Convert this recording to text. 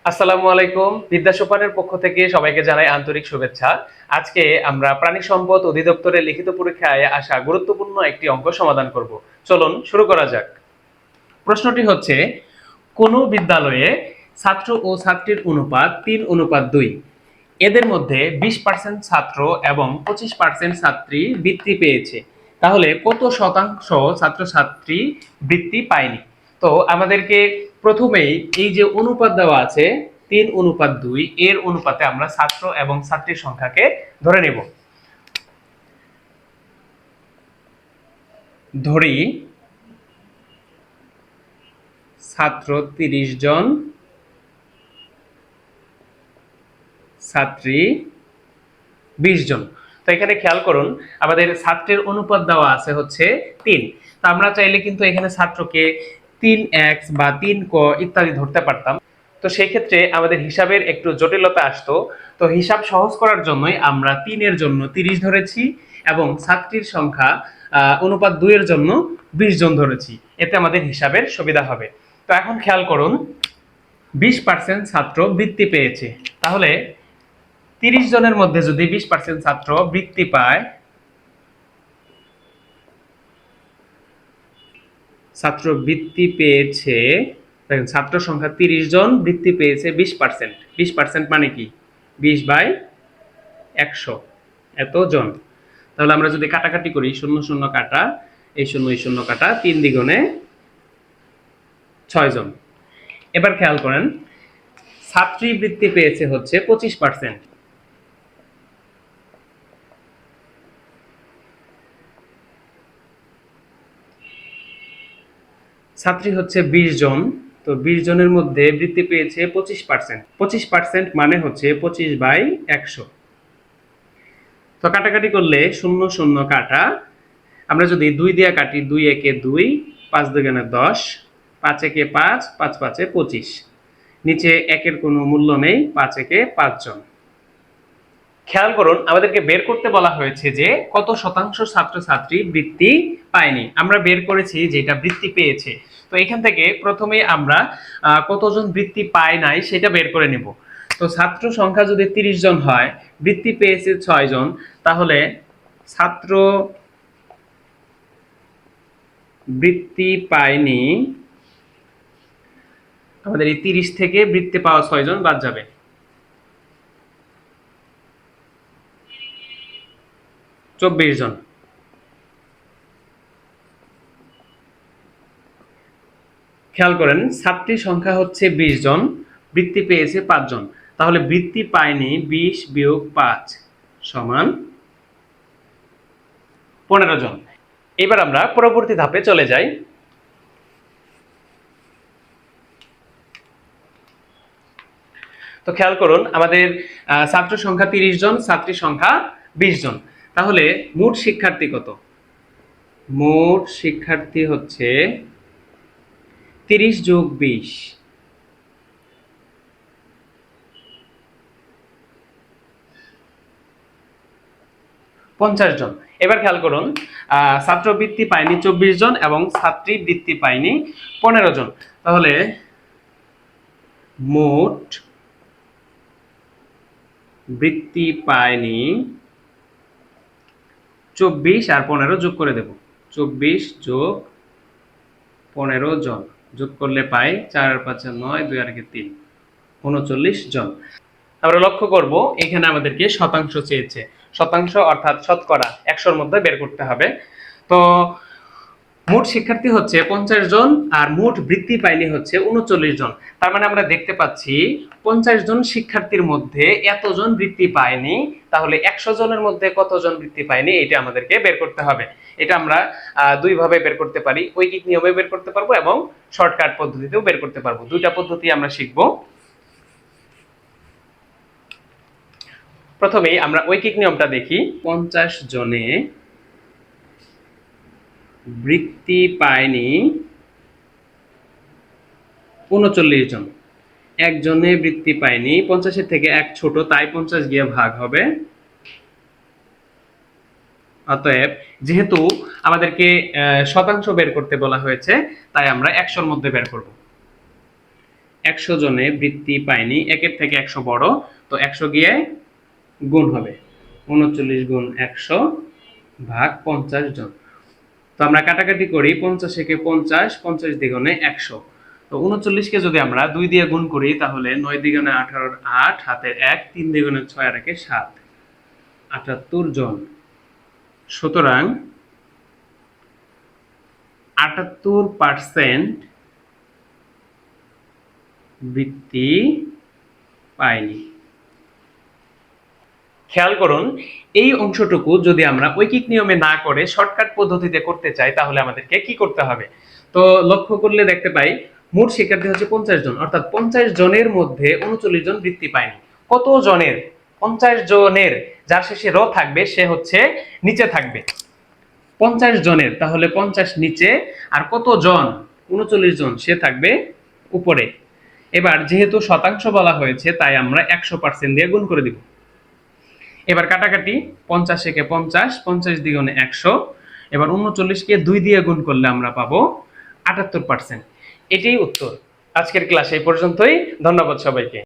আসসালামু আলাইকুম। বিদ্যা সোপানের পক্ষ থেকে সবাইকে জানাই আন্তরিক শুভেচ্ছা। আজকে আমরা প্রাণী সম্পদ অধিদপ্তরের লিখিত পরীক্ষায় আসা গুরুত্বপূর্ণ একটি অঙ্ক সমাধান করব। চলুন শুরু করা যাক। প্রশ্নটি হচ্ছে, কোন বিদ্যালয়ে ছাত্র ও ছাত্রীর অনুপাত 3:2, এদের মধ্যে 20% ছাত্র এবং 25% ছাত্রী বৃত্তি পেয়েছে, তাহলে কত শতাংশ ছাত্রছাত্রী বৃত্তি পায়নি? তো আমাদেরকে প্রথমেই এই যে অনুপাত দেওয়া আছে 3:2, এর অনুপাতে আমরা ছাত্র এবং ছাত্রীর সংখ্যাকে ধরে নেব। ধরি ছাত্র 30 জন, ছাত্রী 20 জন। তো এখানে খেয়াল করুন, আমাদের ছাত্রের অনুপাত দেওয়া আছে হচ্ছে 3। তো আমরা চাইলে কিন্তু এখানে ছাত্রকে 3x বা 3ক ইত্যাদি ধরতে পারতাম। তো সেই ক্ষেত্রে আমাদের হিসাবের একটু জটিলতা আসতো। তো হিসাব সহজ করার জন্যই আমরা 3 এর জন্য 30 ধরেছি এবং ছাত্রীর সংখ্যা অনুপাত 2 এর জন্য 20 জন ধরেছি। এতে আমাদের হিসাবের সুবিধা হবে। তো এখন খেয়াল করুন, 20% ছাত্র বৃত্তি পেয়েছে, তাহলে 30 জনের মধ্যে যদি 20% ছাত্র বৃত্তি পায়, ছাত্র বৃত্তি পেয়েছে, দেখেন ছাত্র সংখ্যা 30 জন, বৃত্তি পেয়েছে 20%। 20% মানে কি? 20/100, এত জন। তাহলে আমরা যদি কাটাকাটি করি, 0 0 কাটা, এই 0 এই 0 কাটা, 3 দ্বিগুণে 6 জন। এবার খেয়াল করেন, ছাত্রী বৃত্তি পেয়েছে হচ্ছে 25%। ছাত্রী হচ্ছে 20 জন, তো 20 জনের মধ্যে বৃত্তি পেয়েছে 25%। 25% মানে হচ্ছে 25/100। তো কাটাকাটি করলে 0 0 কাটা, আমরা যদি 2 দিয়ে কাটি, 2 একে 2, 5 দুগুণে 10, 5 একে 5, 5 5 25। নিচে একের কোনো মূল্য নেই, 5 একে 5 জন। খেয়াল করুন, আমাদেরকে বের করতে বলা হয়েছে যে কত শতাংশ ছাত্রছাত্রী বৃত্তি পায়নি। আমরা বের করেছি যেটা বৃত্তি পেয়েছে। তো এখান থেকে প্রথমে আমরা কতজন বৃত্তি পায় নাই সেটা বের করে নিব। তো ছাত্র সংখ্যা যদি 30 জন হয়, বৃত্তি পেয়েছে 6 জন, তাহলে ছাত্র বৃত্তি পায়নি, আমাদের এই 30 থেকে বৃত্তি পাওয়া 6 জন বাদ যাবে, 24 জন। খেয়াল করেন, ছাত্রী সংখ্যা হচ্ছে 20 জন, বৃত্তি পেয়েছে 5 জন, তাহলে বৃত্তি পায়নি 20 বিয়োগ 5 সমান 15 জন। এবার আমরা পরবর্তী ধাপে চলে যাই। তো খেয়াল করুন, আমাদের ছাত্র সংখ্যা 30 জন, ছাত্রী সংখ্যা 20 জন, তাহলে মোট শিক্ষার্থী কত? মোট শিক্ষার্থী হচ্ছে 30 যোগ 20, 50 জন। এবার খেয়াল করুন, ছাত্র বৃত্তি পায়নি 24 জন এবং ছাত্রী বৃত্তি পায়নি 15 জন, তাহলে মোট বৃত্তি পায়নি 24 আর 15 যোগ করে দেব, 24 যোগ 15 জন যোগ করলে পাই 4 আর 5 9, 2 আর 3, 39 জন। আমরা লক্ষ্য করব, এখানে আমাদেরকে শতাংশ চেয়েছে। শতাংশ অর্থাৎ শতকরা 100-র মধ্যে বের করতে হবে। তো মোট শিক্ষার্থী হচ্ছে 50 জন আর মোট বৃত্তি পায়নি হচ্ছে 39 জন। তার মানে আমরা দেখতে পাচ্ছি 50 জন শিক্ষার্থীর মধ্যে এতজন বৃত্তি পায়নি, তাহলে 100 জনের মধ্যে কতজন বৃত্তি পায়নি এটা আমাদেরকে বের করতে হবে। এটা আমরা দুই ভাবে বের করতে পারি, ঐকিক নিয়মে বের করতে পারবো এবং শর্টকাট পদ্ধতিতেও বের করতে পারবো। দুইটা পদ্ধতি আমরা শিখবো। প্রথমেই আমরা ঐকিক নিয়মটা দেখি। 50 জনে বৃত্তি পায়নি 39 জন, একজনে বৃত্তি পায়নি, 50 থেকে এক ছোট, তাই 50 গিয়ে ভাগ হবে। অতএব যেহেতু আমাদেরকে শতাংশ বের করতে বলা হয়েছে, তাই আমরা 100-র মধ্যে বের করব। 100 জনে বৃত্তি পায়নি, 1-এর থেকে 100 বড়, তো 100 গিয়ে গুণ হবে 39 গুণ 100 ভাগ 50 জন। তো আমরা কাটাকাটি করি, 50 × 50, 50 দ্বিগুণে 100। তো 39কে যদি আমরা 2 দিয়ে গুণ করি তাহলে 9 দ্বিগুণে 18, 8 হাতের 1, 3 দ্বিগুণে 6 আর 1-এ 7, 78 জন। সুতরাং 78% বৃত্তি পায়নি। খেয়াল করুন, এই অংশটুকু যদি আমরা ঐকিক নিয়মে না করে শর্টকাট পদ্ধতিতে করতে চাই তাহলে আমাদেরকে কি করতে হবে? তো লক্ষ্য করলে দেখতে পাই মোট শিক্ষার্থী হচ্ছে 50 জন, অর্থাৎ 50 জনের মধ্যে 39 জন বৃত্তি পায়নি। কত জনের? 50 জনের। যার শেষে র থাকবে সে হচ্ছে নিচে থাকবে। 50 জনের, তাহলে 50 নিচে, আর কত জন? 39 জন, সে থাকবে উপরে। এবার যেহেতু শতাংশ বলা হয়েছে তাই আমরা 100% দিয়ে গুণ করে দিব। এবার কাটাকাটি, 50 × 50, 50 দ্বিগুণে 100। এবার 39কে 2 দিয়ে গুণ করলে আমরা পাবো 78%। এটাই উত্তর। আজকের ক্লাস এই পর্যন্তই। ধন্যবাদ সবাইকে।